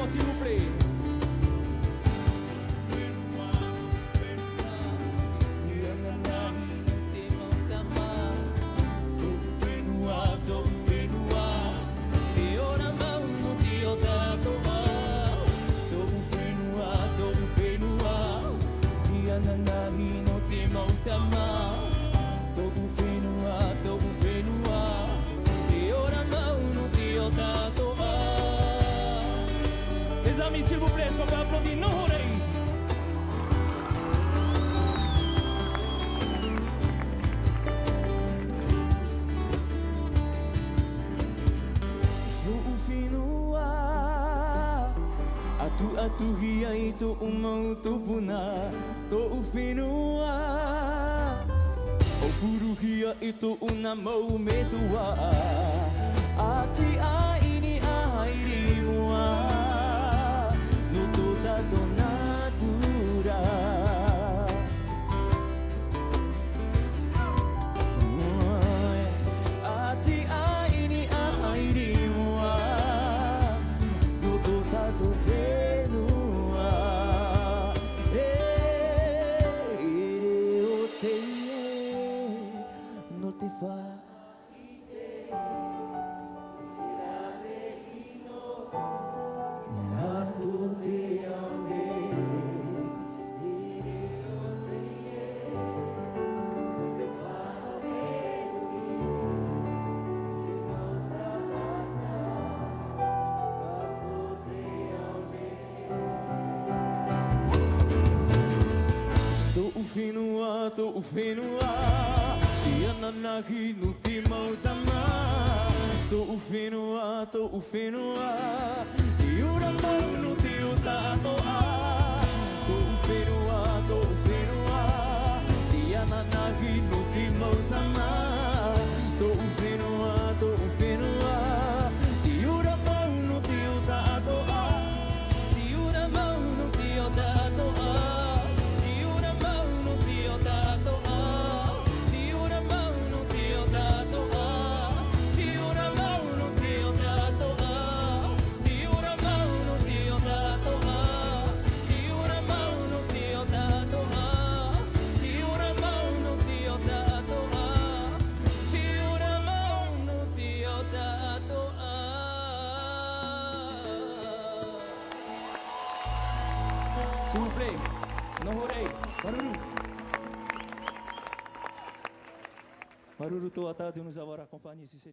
Benoît, s'il vous plaît. Les amis, s'il vous plaît, est-ce qu'on peut applaudir nos oreilles? Ufinua atu hia ito umau tupuna to ufinua o puru hia ito una mau metua ati a ini a hairi mua no toda donatura ati a ini a hairi mua no toda do venua o te no te fa to ufinua Iana nagi no timau tama to ufinua Iura mau no tiu tatoa to ufinua Iana nagi no timau tama to ufinua Iura mau no tiu tatoa Iura mau no tiu tatoa S'il vous plaît, nos oreilles, Maruru. Maruru, tô à tarde, nos avoir accompagnés ici.